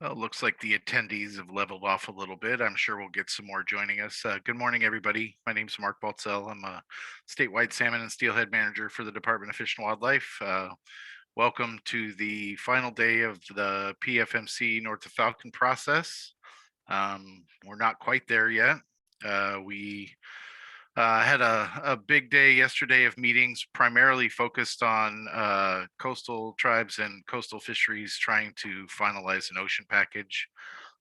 Well, it looks like the attendees have leveled off a little bit. I'm sure we'll get some more joining us. Good morning, everybody. My name's Mark Baltzell. I'm a statewide salmon and steelhead manager for the Department of Fish and Wildlife. Welcome to the final day of the PFMC North of Falcon process. We're not quite there yet. We had a big day yesterday of meetings, primarily focused on coastal tribes and coastal fisheries trying to finalize an ocean package.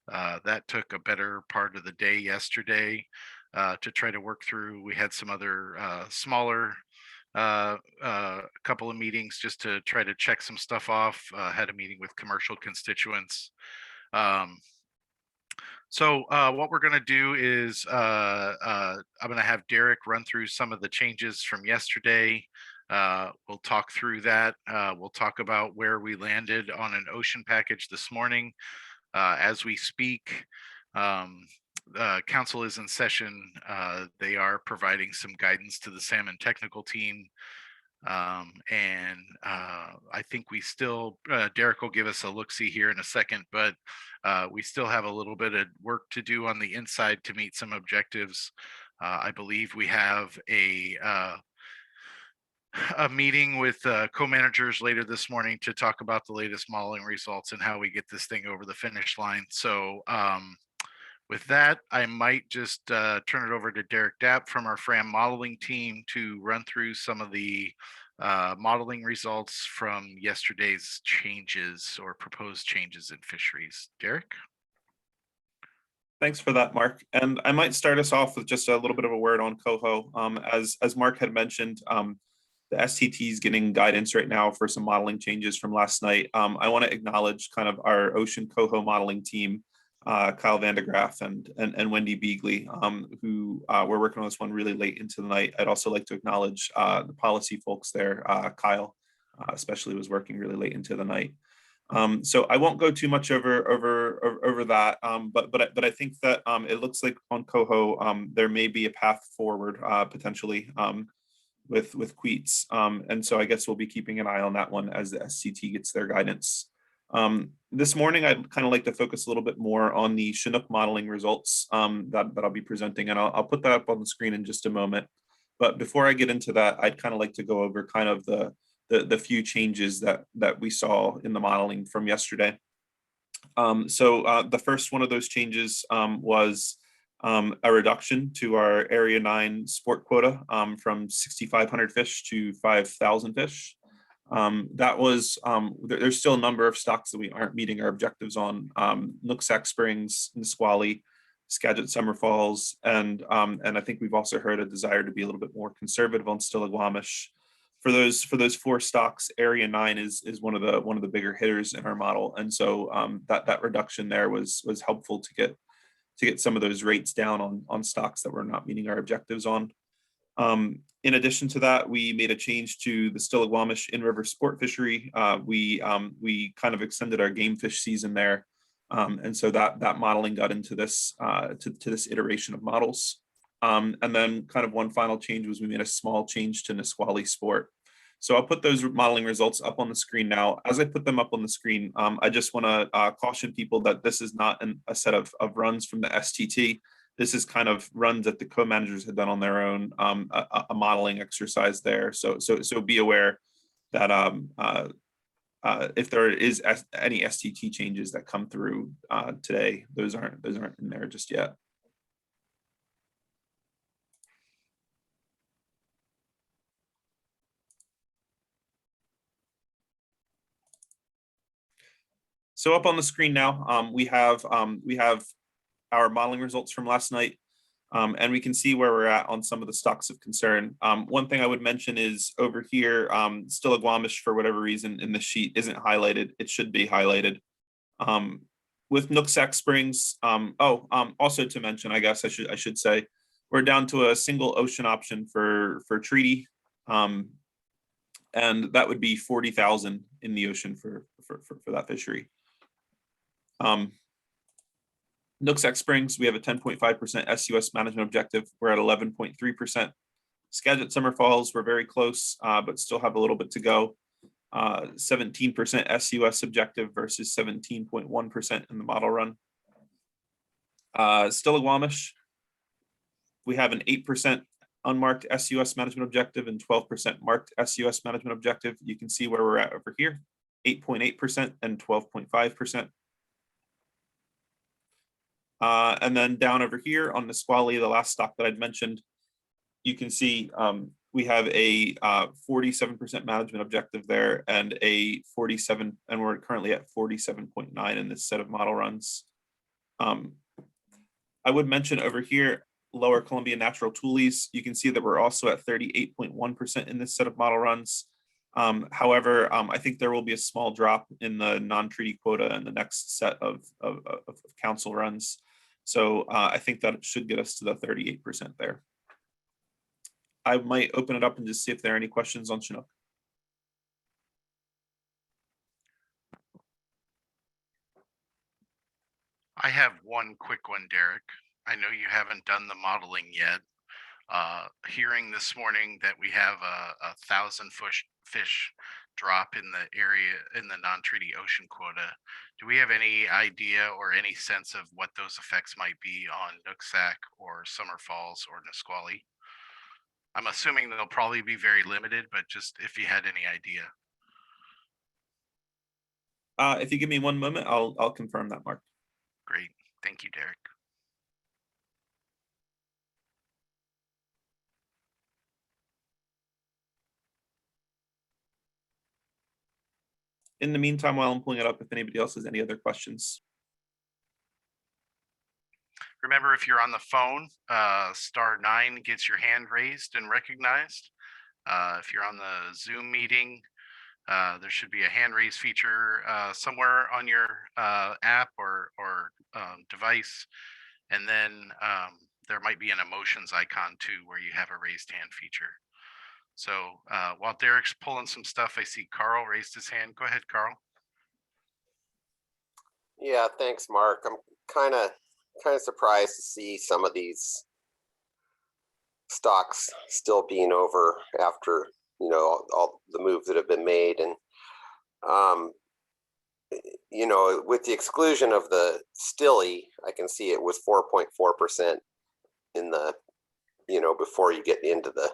That took a better part of the day yesterday to try to work through. We had some other smaller couple of meetings just to try to check some stuff off. Had a meeting with commercial constituents. Um, so what we're going to do is I'm going to have Derek run through some of the changes from yesterday. We'll talk through that. We'll talk about where we landed on an ocean package this morning. As we speak, council is in session. They are providing some guidance to the salmon technical team. And I think we still, Derek will give us a look-see here in a second, but we still have a little bit of work to do on the inside to meet some objectives. I believe we have a meeting with co-managers later this morning to talk about the latest modeling results and how we get this thing over the finish line. So with that, I might just turn it over to Derek Dapp from our FRAM modeling team to run through some of the modeling results from yesterday's changes or proposed changes in fisheries. Derek? Thanks for that, Mark. And I might start us off with just a little bit of a word on coho. As Mark had mentioned, the STT is getting guidance right now for some modeling changes from last night. I want to acknowledge kind of our ocean coho modeling team, Kyle Vandegraff and Wendy Beagley, who were working on this one really late into the night. I'd also like to acknowledge the policy folks there. Kyle especially was working really late into the night. So I won't go too much over that, but I think that it looks like on coho there may be a path forward potentially with Queets, and so I guess we'll be keeping an eye on that one as the SCT gets their guidance. This morning, I'd kind of like to focus a little bit more on the Chinook modeling results that I'll be presenting, and I'll put that up on the screen in just a moment. But before I get into that, I'd kind of like to go over kind of the few changes that we saw in the modeling from yesterday. So the first one of those changes was a reduction to our Area 9 sport quota from 6,500 fish to 5,000 fish. That was, there's still a number of stocks that we aren't meeting our objectives on. Nooksack Springs, Nisqually, Skagit Summer Falls, and I think we've also heard a desire to be a little bit more conservative on Stillaguamish. For those four stocks, Area 9 is one of the bigger hitters in our model, and so that reduction there was helpful to get some of those rates down on stocks that we're not meeting our objectives on. In addition to that, we made a change to the Stillaguamish in-river sport fishery. We kind of extended our game fish season there, and so that modeling got into this to this iteration of models. And then kind of one final change was we made a small change to Nisqually Sport. So I'll put those modeling results up on the screen now. As I put them up on the screen, I just want to caution people that this is not a set of runs from the STT. This is kind of runs that the co-managers had done on their own, a modeling exercise there. So be aware that if there is any STT changes that come through today, those aren't in there just yet. So up on the screen now, we have our modeling results from last night, and we can see where we're at on some of the stocks of concern. One thing I would mention is over here, Stillaguamish, for whatever reason in the sheet isn't highlighted. It should be highlighted. With Nooksack Springs, also to mention, I guess I should say, we're down to a single ocean option for treaty, and that would be 40,000 in the ocean for that fishery. Nooksack Springs, we have a 10.5% SUS management objective. We're at 11.3%. Skagit Summer Falls, we're very close, but still have a little bit to go. 17% SUS objective versus 17.1% in the model run. Stillaguamish, we have an 8% unmarked SUS management objective and 12% marked SUS management objective. You can see where we're at over here, 8.8% and 12.5%. And then down over here on Nisqually, the last stock that I'd mentioned, you can see we have a 47% management objective there and a 47, and we're currently at 47.9 in this set of model runs. I would mention over here, Lower Columbia Natural Toolies, you can see that we're also at 38.1% in this set of model runs. However, I think there will be a small drop in the non-treaty quota in the next set of council runs. So I think that should get us to the 38% there. I might open it up and just see if there are any questions on Chinook. I have one quick one, Derek. I know you haven't done the modeling yet. Hearing this morning that we have a 1,000 fish drop in the area in the non-treaty ocean quota. Do we have any idea or any sense of what those effects might be on Nooksack or Summer Falls or Nisqually? I'm assuming they'll probably be very limited, but just if you had any idea. If you give me one moment, I'll confirm that, Mark. Great. Thank you, Derek. In the meantime, while I'm pulling it up, if anybody else has any other questions. Remember, if you're on the phone, *9 gets your hand raised and recognized. If you're on the Zoom meeting, there should be a hand raise feature somewhere on your app or device. And then there might be an emotions icon too, where you have a raised hand feature. So while Derek's pulling some stuff, I see Carl raised his hand. Go ahead, Carl. Yeah, thanks, Mark. I'm kind of surprised to see some of these stocks still being over after, you know, all the moves that have been made. And, you know, with the exclusion of the stilly, I can see it was 4.4% in the, you know, before you get into the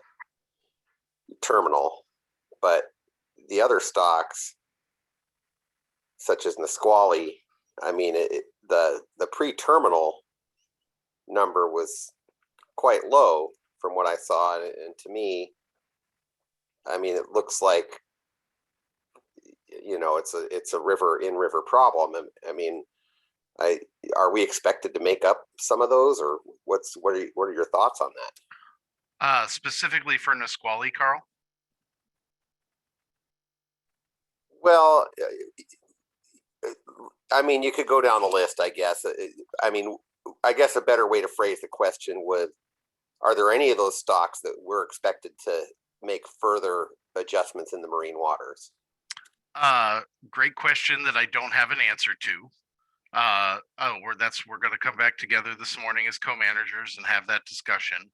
terminal. But the other stocks, such as Nisqually, I mean, the pre-terminal number was quite low from what I saw, and to me, I mean, it looks like, you know, it's a in-river problem. I mean, are we expected to make up some of those, or what are your thoughts on that? Specifically for Nisqually, Carl? Well, I mean, you could go down the list, I guess. I mean, I guess a better way to phrase the question would, are there any of those stocks that we're expected to make further adjustments in the marine waters? Great question that I don't have an answer to. We're going to come back together this morning as co-managers and have that discussion.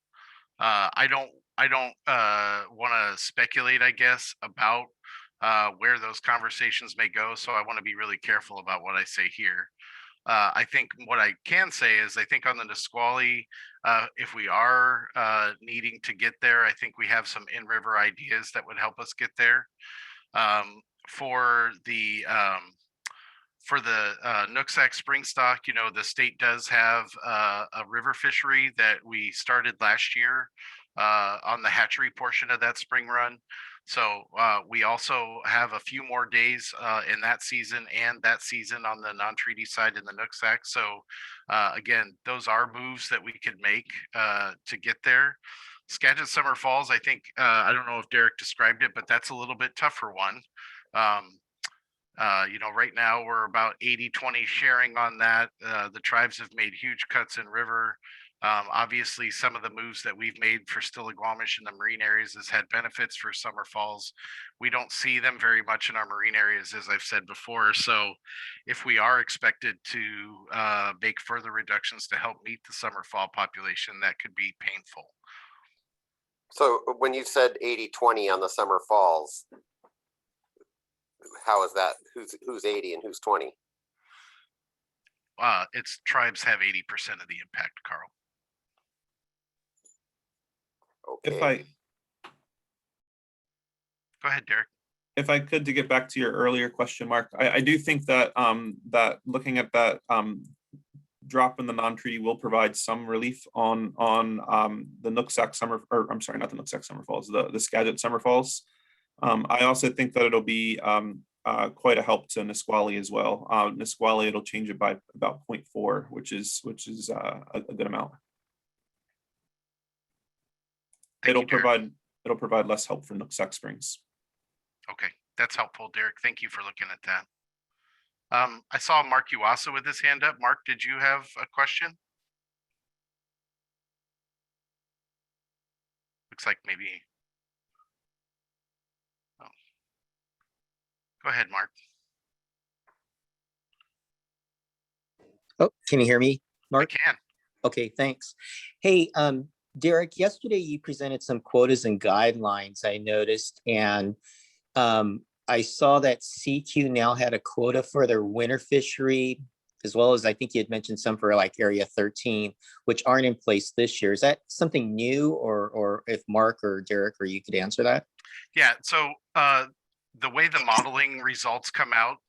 I don't want to speculate, I guess, about where those conversations may go. So I want to be really careful about what I say here. I think what I can say is I think on the Nisqually, if we are needing to get there, I think we have some in-river ideas that would help us get there. For the Nooksack spring stock, you know, the state does have a river fishery that we started last year on the hatchery portion of that spring run. So we also have a few more days in that season and that season on the non-treaty side in the Nooksack. So again, those are moves that we could make to get there. Skagit Summer Falls, I think, I don't know if Derek described it, but that's a little bit tougher one. You know, right now we're about 80-20 sharing on that. The tribes have made huge cuts in river. Obviously, some of the moves that we've made for Stillaguamish in the marine areas has had benefits for Summer Falls. We don't see them very much in our marine areas, as I've said before. So if we are expected to make further reductions to help meet the summer fall population, that could be painful. So when you said 80-20 on the Summer Falls, how is that? Who's 80 and who's 20? Its tribes have 80% of the impact, Carl. Okay. Go ahead, Derek. If I could, to get back to your earlier question, Mark, I do think that that looking at that drop in the non-treaty will provide some relief on the Nooksack summer, or I'm sorry, not the Nooksack summer falls, the Skagit summer falls. I also think that it'll be quite a help to Nisqually as well. Nisqually, it'll change it by about 0.4, which is a good amount. It'll provide less help for Nooksack Springs. Okay, that's helpful, Derek. Thank you for looking at that. I saw Mark Yuasa with his hand up. Mark, did you have a question? Looks like maybe. Oh. Go ahead, Mark. Oh, can you hear me, Mark? I can. Okay, thanks. Hey, Derek, yesterday you presented some quotas and guidelines, I noticed, and I saw that CQ now had a quota for their winter fishery, as well as I think you had mentioned some for like Area 13, which aren't in place this year. Is that something new, or if Mark or Derek or you could answer that? Yeah, so the way the modeling results come out,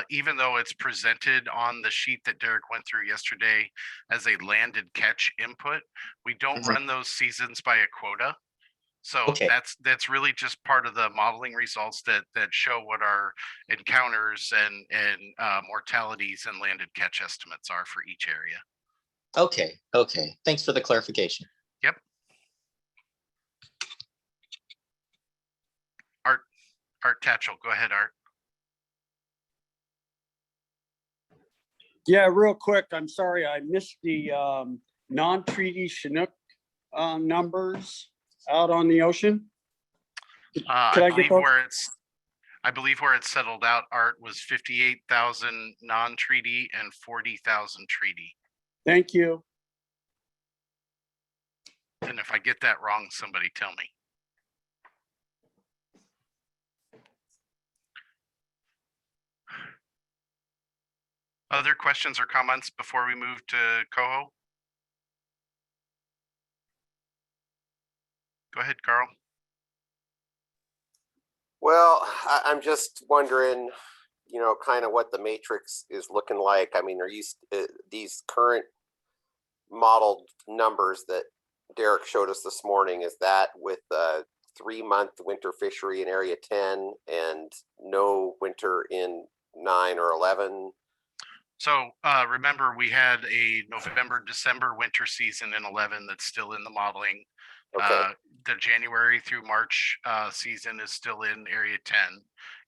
even though it's presented on the sheet that Derek went through yesterday as a landed catch input, we don't run those seasons by a quota. So Okay. that's really just part of the modeling results that show what our encounters and mortalities and landed catch estimates are for each area. Okay. Thanks for the clarification. Yep. Art Tatchell, go ahead, Art. Yeah, real quick. I'm sorry, I missed the non-treaty Chinook numbers out on the ocean. I believe where it's settled out, Art, was 58,000 non-treaty and 40,000 treaty. Thank you. And if I get that wrong, somebody tell me. Other questions or comments before we move to Coho? Go ahead, Carl. Well, I'm just wondering, kind of what the matrix is looking like. I mean, are you these current modeled numbers that Derek showed us this morning, is that with a 3-month winter fishery in Area 10 and no winter in 9 or 11? So remember, we had a November-December winter season in 11 that's still in the modeling. Okay. The January through March season is still in Area 10.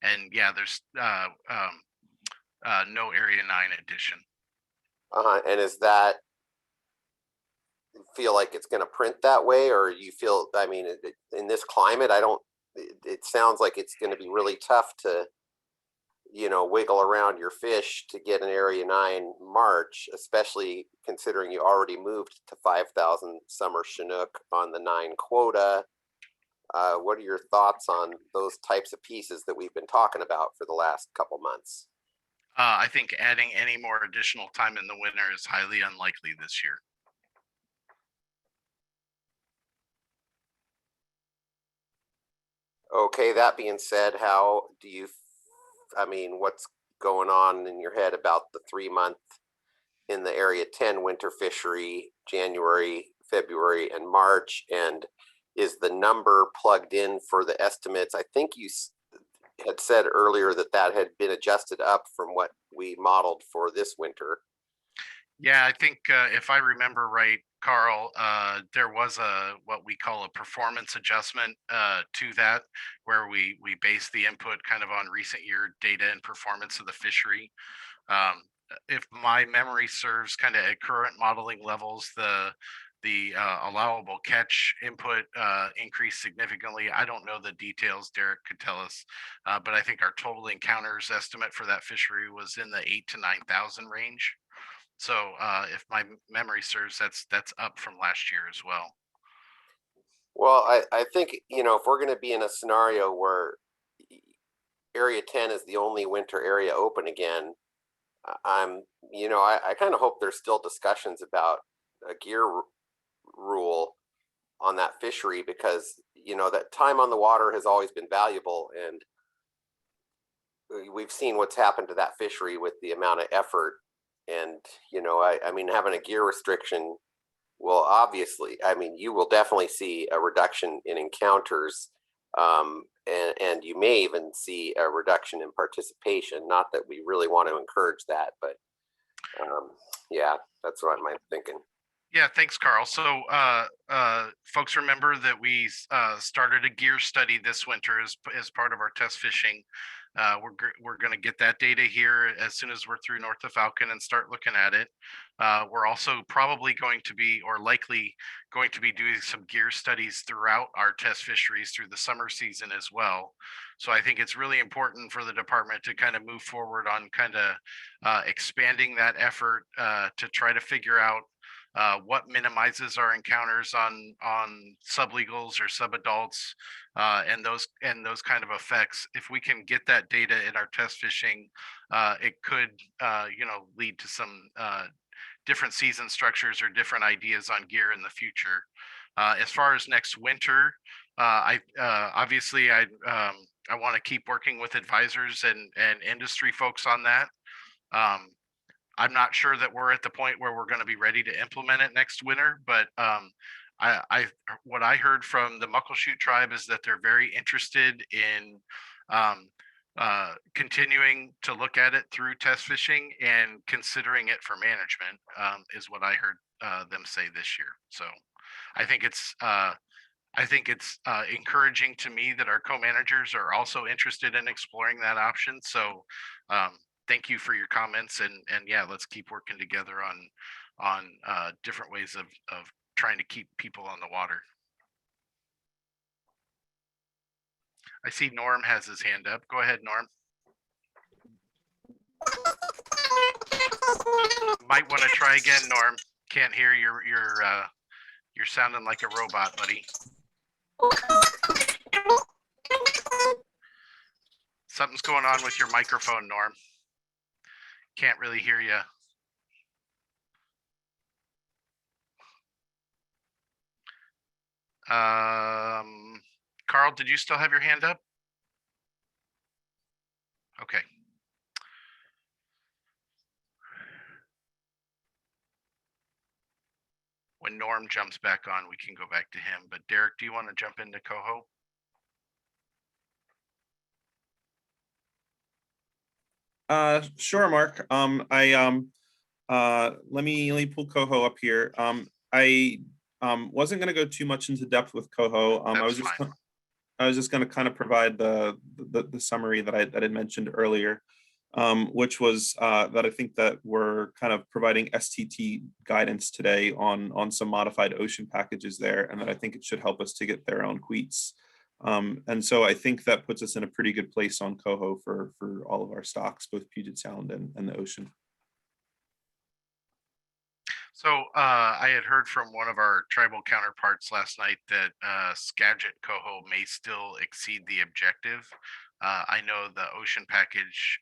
And yeah, there's no Area 9 addition. And is that, feel like it's going to print that way, or you feel, I mean, in this climate, it sounds like it's going to be really tough to, wiggle around your fish to get an Area 9 March, especially considering you already moved to 5,000 summer Chinook on the 9 quota. What are your thoughts on those types of pieces that we've been talking about for the last couple months? I think adding any more additional time in the winter is highly unlikely this year. Okay, that being said, how do you, what's going on in your head about the 3-month in the Area 10 winter fishery, January, February, and March? And is the number plugged in for the estimates? I think you had said earlier that had been adjusted up from what we modeled for this winter. Yeah, I think if I remember right, Carl, there was what we call a performance adjustment to that, where we base the input kind of on recent year data and performance of the fishery. If my memory serves, kind of at current modeling levels, the allowable catch input increased significantly. I don't know the details. Derek could tell us, but I think our total encounters estimate for that fishery was in the 8,000 to 9,000 range. So if my memory serves, that's up from last year as well. Well, I think, if we're going to be in a scenario where Area 10 is the only winter area open again, I kind of hope there's still discussions about a gear rule on that fishery, because that time on the water has always been valuable, and we've seen what's happened to that fishery with the amount of effort. And having a gear restriction will obviously, you will definitely see a reduction in encounters, and you may even see a reduction in participation. Not that we really want to encourage that, but yeah, that's what I'm thinking. Yeah, thanks, Carl. So, folks, remember that we started a gear study this winter as part of our test fishing. We're going to get that data here as soon as we're through north of Falcon and start looking at it. We're also probably going to be, or likely going to be, doing some gear studies throughout our test fisheries through the summer season as well. So I think it's really important for the department to kind of move forward on kind of expanding that effort to try to figure out what minimizes our encounters on sublegals or subadults, and those kind of effects. If we can get that data in our test fishing, it could lead to some different season structures or different ideas on gear in the future. As far as next winter, I want to keep working with advisors and industry folks on that. I'm not sure that we're at the point where we're going to be ready to implement it next winter, but what I heard from the Muckleshoot tribe is that they're very interested in continuing to look at it through test fishing and considering it for management, is what I heard them say this year. So I think it's encouraging to me that our co-managers are also interested in exploring that option. So thank you for your comments, and yeah, let's keep working together on different ways of trying to keep people on the water. I see Norm has his hand up. Go ahead, Norm. Might want to try again, Norm. Can't hear you're sounding like a robot, buddy. Something's going on with your microphone, Norm. Can't really hear you. Carl, did you still have your hand up? Okay. When Norm jumps back on, we can go back to him. But Derek, do you want to jump into Coho? Sure, Mark. Let me pull Coho up here. I wasn't going to go too much into depth with Coho. I was just going to kind of provide the summary that I had mentioned earlier, which was that I think that we're kind of providing STT guidance today on some modified ocean packages there, and that I think it should help us to get there on queets. And so I think that puts us in a pretty good place on Coho for all of our stocks, both Puget Sound and the ocean. So I had heard from one of our tribal counterparts last night that Skagit Coho may still exceed the objective. I know the ocean package,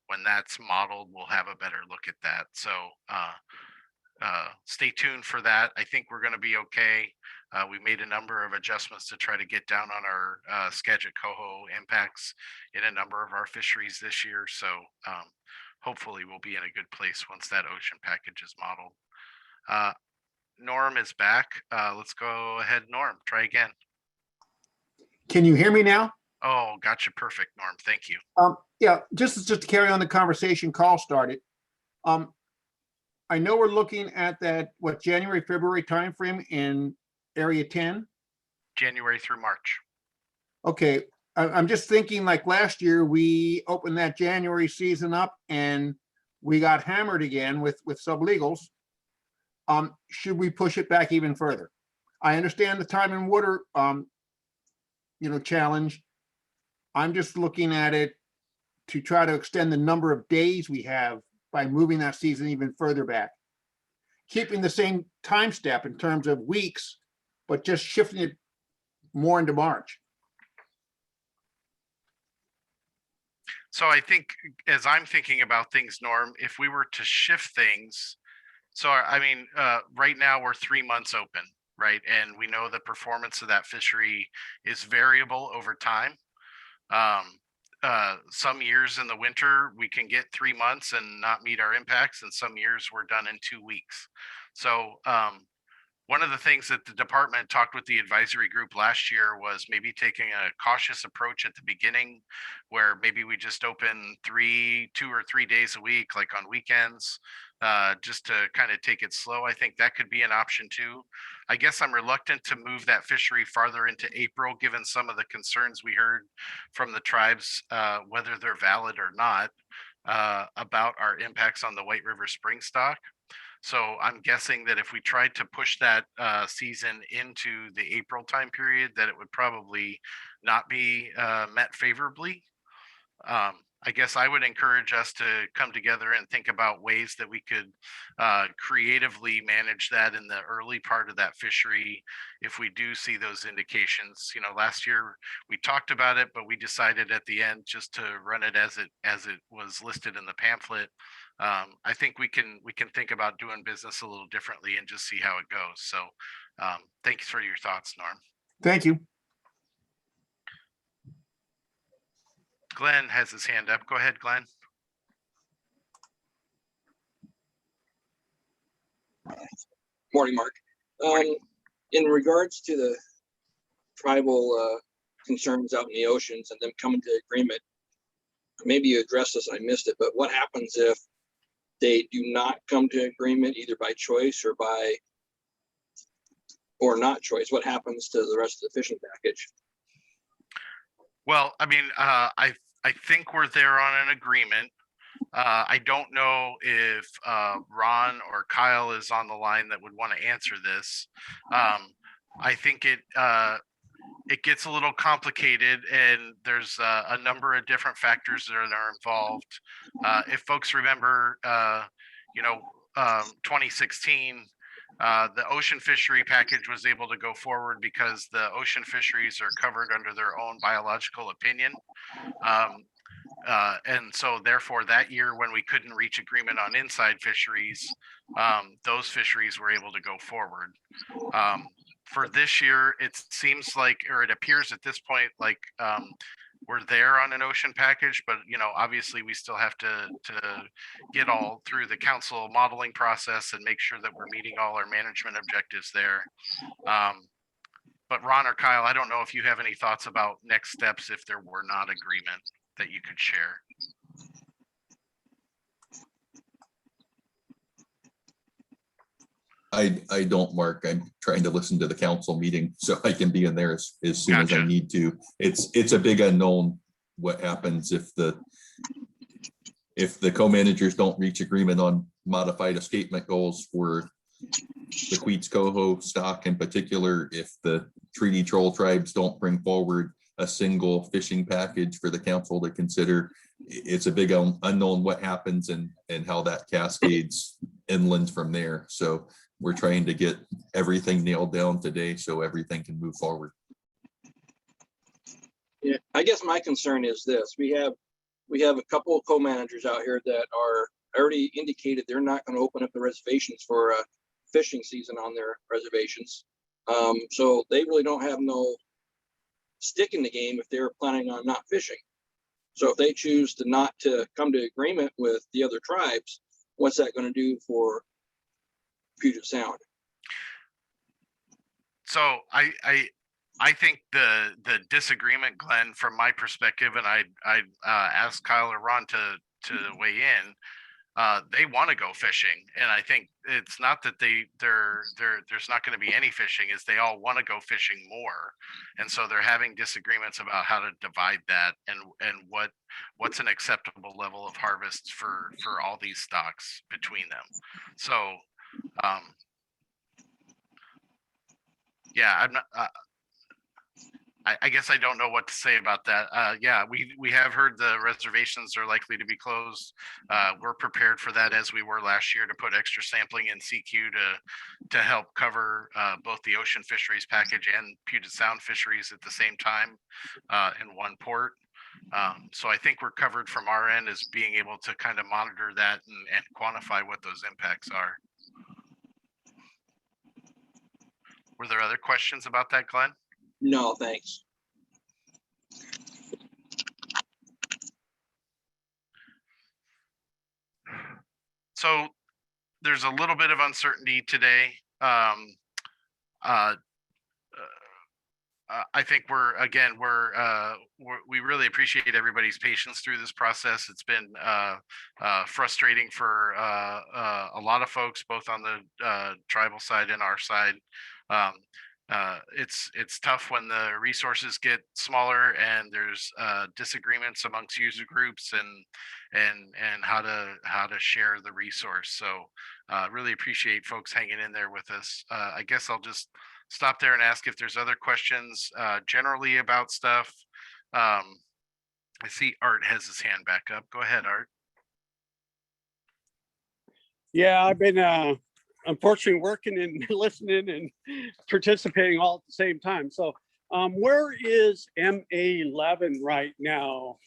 when that's modeled, we'll have a better look at that. So stay tuned for that. I think we're going to be okay. We made a number of adjustments to try to get down on our Skagit Coho impacts in a number of our fisheries this year. So hopefully we'll be in a good place once that ocean package is modeled. Norm is back. Let's go ahead, Norm. Try again. Can you hear me now? Oh, gotcha. Perfect, Norm. Thank you. Yeah, just to carry on the conversation Carl started. I know we're looking at that, January, February timeframe in Area 10? January through March. Okay, I'm just thinking like last year, we opened that January season up and we got hammered again with sublegals. Should we push it back even further? I understand the time and water, challenge. I'm just looking at it to try to extend the number of days we have by moving that season even further back. Keeping the same time step in terms of weeks, but just shifting it more into March. So I think as I'm thinking about things, Norm, if we were to shift things, so I mean, right now we're 3 months open, right? And we know the performance of that fishery is variable over time. Some years in the winter, we can get 3 months and not meet our impacts, and some years we're done in 2 weeks. So one of the things that the department talked with the advisory group last year was maybe taking a cautious approach at the beginning, where maybe we just open 2 or 3 days a week, like on weekends, just to kind of take it slow. I think that could be an option too. I guess I'm reluctant to move that fishery farther into April, given some of the concerns we heard from the tribes, whether they're valid or not, about our impacts on the White River spring stock. So I'm guessing that if we tried to push that season into the April time period, that it would probably not be met favorably. I guess I would encourage us to come together and think about ways that we could creatively manage that in the early part of that fishery if we do see those indications. You know, last year we talked about it, but we decided at the end just to run it as it was listed in the pamphlet. I think we can think about doing business a little differently and just see how it goes. So thanks for your thoughts, Norm. Thank you. Glenn has his hand up. Go ahead, Glenn. Morning, Mark. Morning. In regards to the tribal concerns out in the oceans and them coming to agreement, maybe you addressed this, I missed it, but what happens if they do not come to agreement either by choice or not choice? What happens to the rest of the fishing package? Well, I mean, I think we're there on an agreement. I don't know if Ron or Kyle is on the line that would want to answer this. I think it gets a little complicated, and there's a number of different factors that are involved. If folks remember, 2016, the ocean fishery package was able to go forward because the ocean fisheries are covered under their own biological opinion. And so therefore that year when we couldn't reach agreement on inside fisheries, those fisheries were able to go forward. For this year, it seems like, or it appears at this point, like we're there on an ocean package, but obviously we still have to get all through the council modeling process and make sure that we're meeting all our management objectives there. But Ron or Kyle, I don't know if you have any thoughts about next steps if there were not agreement that you could share. I don't, Mark. I'm trying to listen to the council meeting so I can be in there as soon as I need to. It's a big unknown what happens if the co-managers don't reach agreement on modified escapement goals for the Queets coho stock in particular, if the treaty troll tribes don't bring forward a single fishing package for the council to consider. It's a big unknown what happens and how that cascades inland from there. So we're trying to get everything nailed down today so everything can move forward. Yeah, I guess my concern is this: we have a couple of co-managers out here that are already indicated they're not going to open up the reservations for a fishing season on their reservations. So they really don't have no stick in the game if they're planning on not fishing. So if they choose to not to come to agreement with the other tribes, what's that going to do for Puget Sound? So I think the disagreement, Glenn, from my perspective, and I'd ask Kyle or Ron to weigh in. They want to go fishing, and I think it's not that there's not going to be any fishing, is they all want to go fishing more, and so they're having disagreements about how to divide that and what's an acceptable level of harvests for all these stocks between them. So yeah, I'm not. I guess I don't know what to say about that. Yeah, we have heard the reservations are likely to be closed. We're prepared for that, as we were last year, to put extra sampling in CQ to help cover both the ocean fisheries package and Puget Sound fisheries at the same time in one port. So I think we're covered from our end as being able to kind of monitor that and quantify what those impacts are. Were there other questions about that, Glenn? No, thanks. So there's a little bit of uncertainty today. I think we really appreciate everybody's patience through this process. It's been frustrating for a lot of folks, both on the tribal side and our side. It's tough when the resources get smaller and there's disagreements amongst user groups and how to share the resource. So really appreciate folks hanging in there with us. I guess I'll just stop there and ask if there's other questions generally about stuff. I see Art has his hand back up. Go ahead, Art. Yeah, I've been unfortunately working and listening and participating all at the same time. So where is MA11 right now,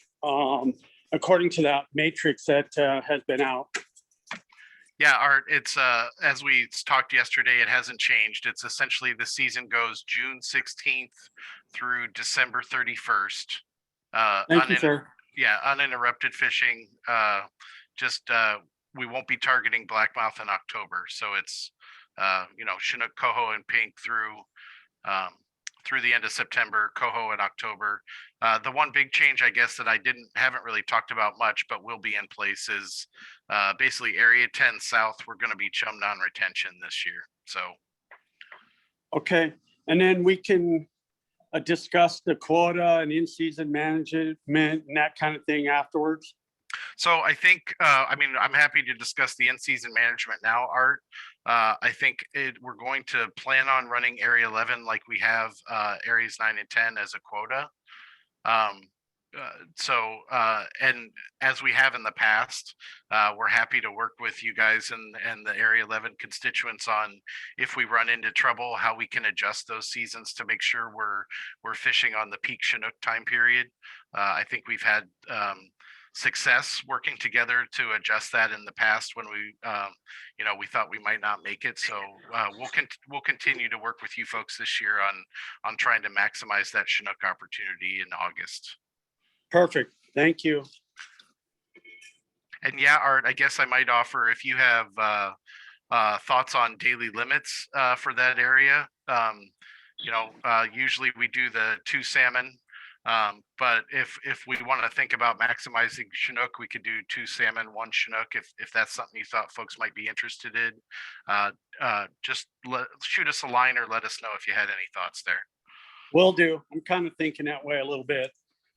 according to that matrix that has been out? Yeah, Art, it's as we talked yesterday, it hasn't changed. It's essentially the season goes June 16th through December 31st. Thank you, sir. Yeah, uninterrupted fishing. We won't be targeting blackmouth in October. So it's Chinook, coho, and pink through the end of September, coho in October. The one big change, I guess, that I haven't really talked about much, but will be in place is basically Area 10 South. We're going to be chum non-retention this year. So. Okay, and then we can discuss the quota and in-season management and that kind of thing afterwards. So I think, I'm happy to discuss the in-season management now, Art. I think we're going to plan on running Area 11 like we have Areas 9 and 10 as a quota. And as we have in the past, we're happy to work with you guys and the Area 11 constituents on if we run into trouble, how we can adjust those seasons to make sure we're fishing on the peak Chinook time period. I think we've had success working together to adjust that in the past when we thought we might not make it. So we'll continue to work with you folks this year on trying to maximize that Chinook opportunity in August. Perfect. Thank you. And yeah, Art, I guess I might offer if you have thoughts on daily limits for that area. Usually we do the 2 salmon. But if we want to think about maximizing Chinook, we could do 2 salmon, 1 Chinook. If that's something you thought folks might be interested in, just shoot us a line or let us know if you had any thoughts there. Will do. I'm kind of thinking that way a little bit.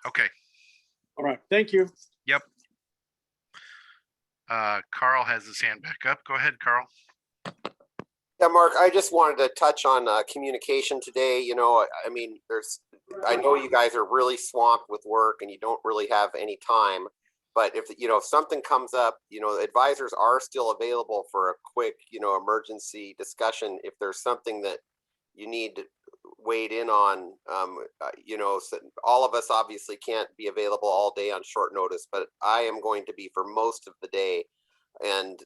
Okay. All right. Thank you. Yep. Carl has his hand back up. Go ahead, Carl. Yeah, Mark, I just wanted to touch on communication today. I know you guys are really swamped with work and you don't really have any time, but if something comes up, advisors are still available for a quick, emergency discussion. If there's something that you need weighed in on, so all of us obviously can't be available all day on short notice, but I am going to be for most of the day. And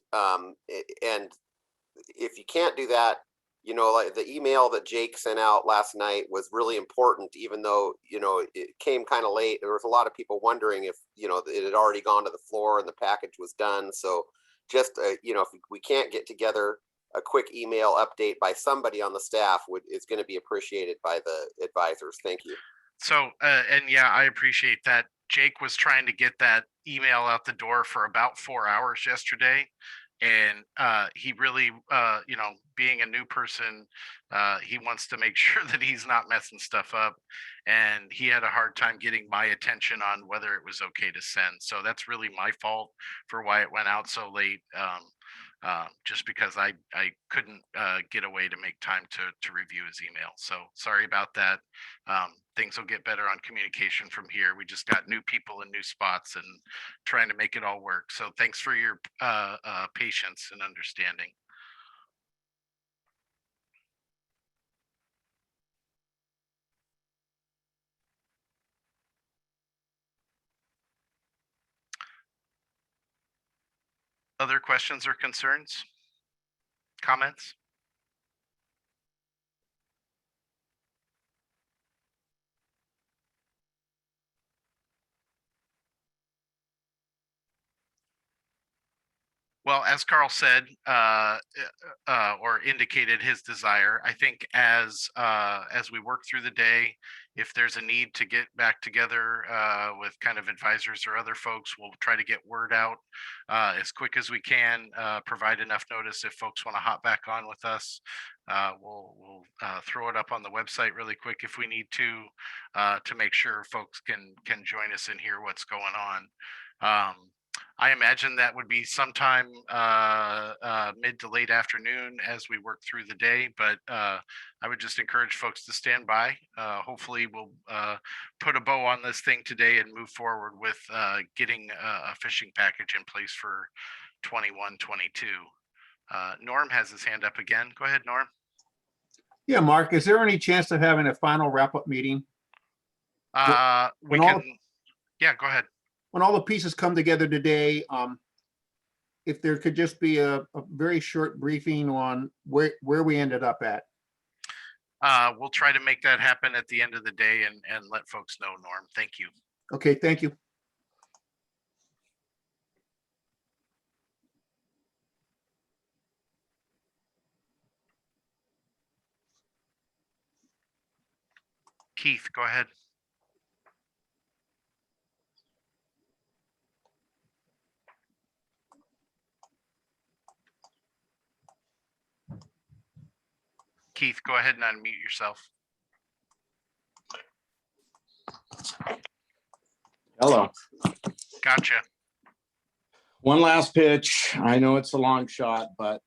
if you can't do that, like the email that Jake sent out last night was really important, even though, it came kind of late. There was a lot of people wondering if, it had already gone to the floor and the package was done. So just, if we can't get together, a quick email update by somebody on the staff is going to be appreciated by the advisors. Thank you. So, and yeah, I appreciate that. Jake was trying to get that email out the door for about 4 hours yesterday. And he really, being a new person, he wants to make sure that he's not messing stuff up. And he had a hard time getting my attention on whether it was okay to send. So that's really my fault for why it went out so late. Just because I couldn't get away to make time to review his email. So sorry about that. Things will get better on communication from here. We just got new people in new spots and trying to make it all work. So thanks for your patience and understanding. Other questions or concerns? Comments? Well, as Carl said, or indicated his desire, I think as we work through the day, if there's a need to get back together with kind of advisors or other folks, we'll try to get word out as quick as we can. Provide enough notice if folks want to hop back on with us. We'll throw it up on the website really quick if we need to make sure folks can join us and hear what's going on. I imagine that would be sometime mid to late afternoon as we work through the day, but I would just encourage folks to stand by. Hopefully we'll put a bow on this thing today and move forward with getting a fishing package in place for 21-22. Norm has his hand up again. Go ahead, Norm. Yeah, Mark, is there any chance of having a final wrap-up meeting? Yeah, go ahead. When all the pieces come together today, if there could just be a very short briefing on where we ended up at. We'll try to make that happen at the end of the day and let folks know, Norm. Thank you. Okay, thank you. Keith, go ahead. Keith, go ahead and unmute yourself. Hello. Gotcha. One last pitch. I know it's a long shot, but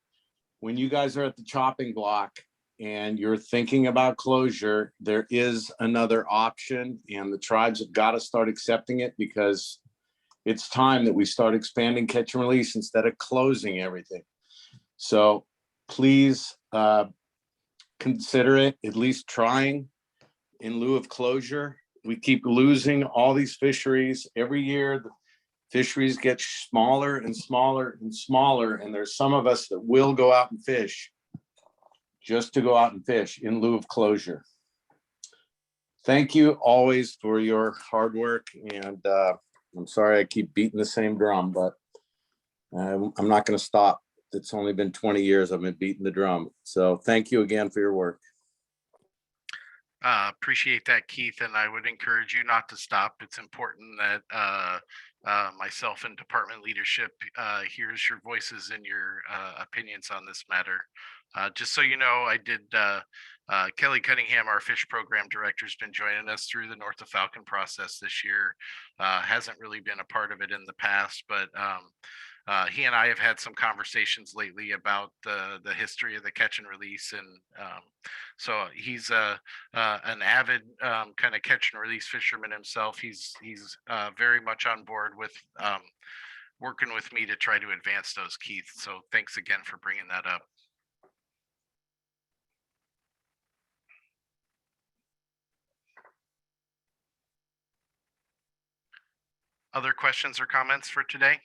when you guys are at the chopping block and you're thinking about closure, there is another option, and the tribes have got to start accepting it, because it's time that we start expanding catch and release instead of closing everything. So please consider it, at least trying in lieu of closure. We keep losing all these fisheries every year. The fisheries get smaller and smaller and smaller, and there's some of us that will go out and fish just to go out and fish in lieu of closure. Thank you always for your hard work, and I'm sorry I keep beating the same drum, but I'm not going to stop. It's only been 20 years I've been beating the drum. So thank you again for your work. Appreciate that, Keith, and I would encourage you not to stop. It's important that myself and department leadership hears your voices and your opinions on this matter. Just so you know, I did Kelly Cunningham, our fish program director, has been joining us through the North of Falcon process this year. Hasn't really been a part of it in the past, but he and I have had some conversations lately about the history of the catch and release, and so he's an avid kind of catch and release fisherman himself. He's very much on board with working with me to try to advance those, Keith. So thanks again for bringing that up. Other questions or comments for today?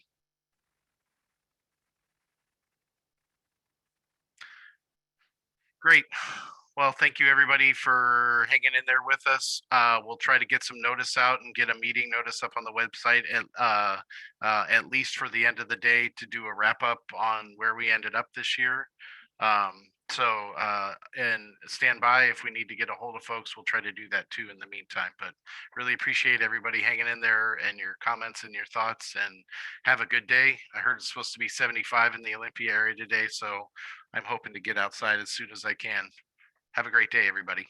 Great. Well, thank you everybody for hanging in there with us. We'll try to get some notice out and get a meeting notice up on the website at least for the end of the day to do a wrap up on where we ended up this year. And stand by if we need to get a hold of folks. We'll try to do that too in the meantime, but really appreciate everybody hanging in there and your comments and your thoughts, and have a good day. I heard it's supposed to be 75 in the Olympia area today, so I'm hoping to get outside as soon as I can. Have a great day, everybody.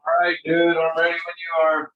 All right, dude, I'm ready when you are.